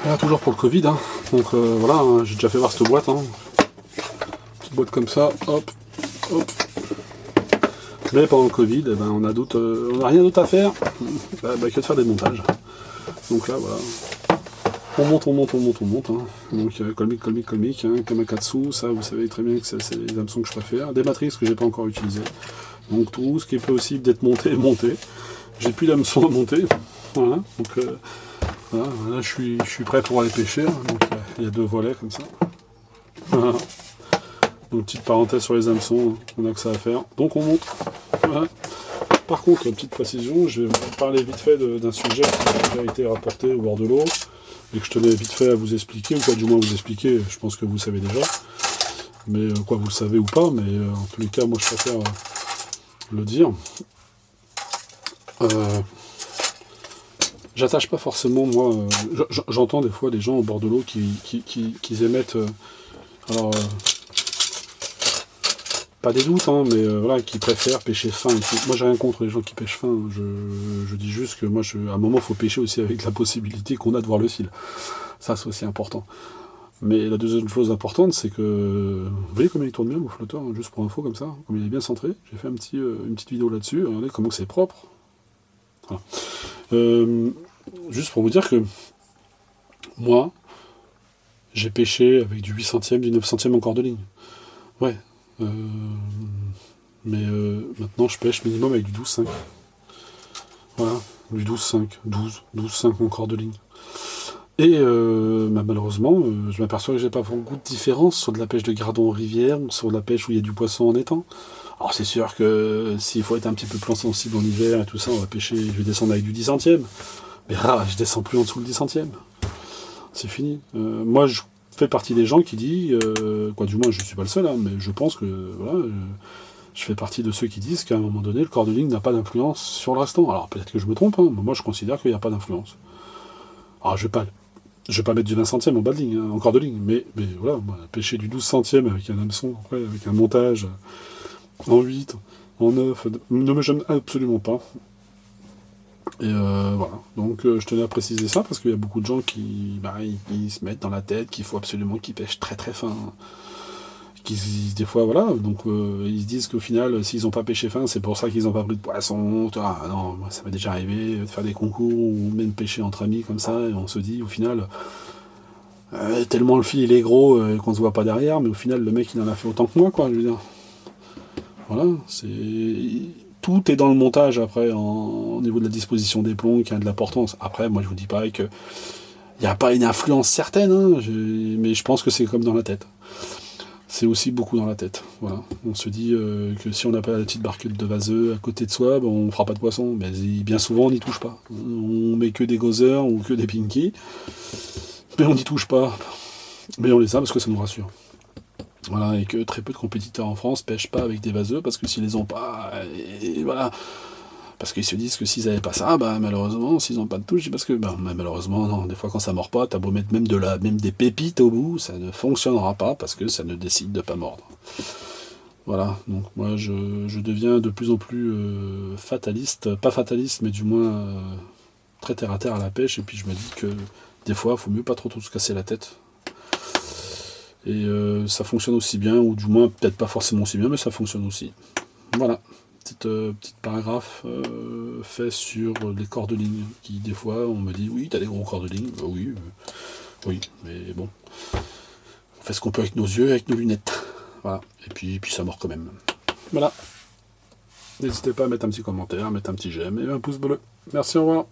Là, toujours pour le Covid, hein. Donc voilà, hein, j'ai déjà fait voir cette boîte, hein. Petite boîte comme ça, hop, hop. Mais pendant le Covid, eh ben, on a rien d'autre à faire que de faire des montages. Donc là, voilà. On monte, hein. Donc colmic, hein, Kamakatsu, ça vous savez très bien que c'est les hameçons que je préfère. Des matrices que j'ai pas encore utilisées. Donc tout ce qui est possible d'être monté. J'ai plus d'hameçon à monter. Voilà. Donc voilà, là je suis prêt pour aller pêcher. Donc il y a 2 volets comme ça. Voilà. Donc petite parenthèse sur les hameçons, on a que ça à faire. Donc on monte. Voilà. Par contre, petite précision, je vais vous parler vite fait d'un sujet qui a été rapporté au bord de l'eau et que je tenais vite fait à vous expliquer, ou pas du moins vous expliquer, je pense que vous savez déjà, mais quoi vous le savez ou pas, mais en tous les cas, moi je préfère le dire. J'attache pas forcément, moi, j'entends des fois des gens au bord de l'eau qui émettent, alors, pas des doutes, hein, mais voilà, qui préfèrent pêcher fin. Moi, j'ai rien contre les gens qui pêchent fin. Je dis juste que moi, à un moment, il faut pêcher aussi avec la possibilité qu'on a de voir le fil. Ça, c'est aussi important. Mais la deuxième chose importante, c'est que vous voyez comment il tourne bien mon flotteur, hein, juste pour info comme ça, comme il est bien centré. J'ai fait une petite vidéo là-dessus. Regardez comment c'est propre. Voilà. Juste pour vous dire que moi, j'ai pêché avec du 8 centièmes, du 9 centièmes en corde de ligne. Ouais. Mais maintenant je pêche minimum avec du 12,5. Voilà, du 12,5, 12,5 en corde de ligne. Et malheureusement, je m'aperçois que j'ai pas beaucoup de différence sur de la pêche de gardon en rivière ou sur de la pêche où il y a du poisson en étang. Alors c'est sûr que s'il faut être un petit peu plus sensible en hiver et tout ça, on va pêcher, je vais descendre avec du 10 centièmes. Mais je descends plus en dessous le 10 centièmes. C'est fini. Moi je fais partie des gens qui disent, du moins je suis pas le seul, hein, mais je pense que voilà, je fais partie de ceux qui disent qu'à un moment donné, le corps de ligne n'a pas d'influence sur le restant. Alors peut-être que je me trompe, hein, mais moi je considère qu'il n'y a pas d'influence. Alors je vais pas mettre du 20 centièmes en bas de ligne, hein, en corps de ligne, mais voilà, moi, pêcher du 12 centièmes avec un hameçon, avec un montage en 8, en 9, ne me gêne absolument pas. Et voilà, donc je tenais à préciser ça parce qu'il y a beaucoup de gens qui ils se mettent dans la tête qu'il faut absolument qu'ils pêchent très très fin. Des fois, voilà, donc ils se disent qu'au final, s'ils n'ont pas pêché fin, c'est pour ça qu'ils n'ont pas pris de poisson. Non, moi, ça m'est déjà arrivé de faire des concours ou même pêcher entre amis comme ça, et on se dit au final, tellement le fil il est gros qu'on se voit pas derrière, mais au final, le mec il en a fait autant que moi, quoi, je veux dire. Voilà, tout est dans le montage après, au niveau de la disposition des plombs, qui a de l'importance. Après, moi je vous dis pas que il n'y a pas une influence certaine, hein, mais je pense que c'est comme dans la tête. C'est aussi beaucoup dans la tête. Voilà. On se dit que si on n'a pas la petite barquette de vaseux à côté de soi, on ne fera pas de poisson. Mais bien souvent, on n'y touche pas. On met que des gothers ou que des pinky, mais on n'y touche pas. Mais on les a parce que ça nous rassure. Voilà, et que très peu de compétiteurs en France pêchent pas avec des vaseux parce que s'ils les ont pas, et voilà. Parce qu'ils se disent que s'ils n'avaient pas ça, malheureusement, s'ils n'ont pas de touche, parce que malheureusement, non, des fois quand ça mord pas, t'as beau mettre même des pépites au bout, ça ne fonctionnera pas parce que ça ne décide de pas mordre. Voilà, donc moi je deviens de plus en plus fataliste, pas fataliste, mais du moins très terre à terre à la pêche, et puis je me dis que des fois, il faut mieux pas trop se casser la tête. Et ça fonctionne aussi bien, ou du moins peut-être pas forcément aussi bien, mais ça fonctionne aussi. Voilà. Petite paragraphe fait sur les corps de ligne, qui des fois on me dit oui t'as des gros corps de ligne, oui, mais bon, on fait ce qu'on peut avec nos yeux, avec nos lunettes, voilà, et puis ça mord quand même. Voilà, n'hésitez pas à mettre un petit commentaire, à mettre un petit j'aime et un pouce bleu. Merci, au revoir.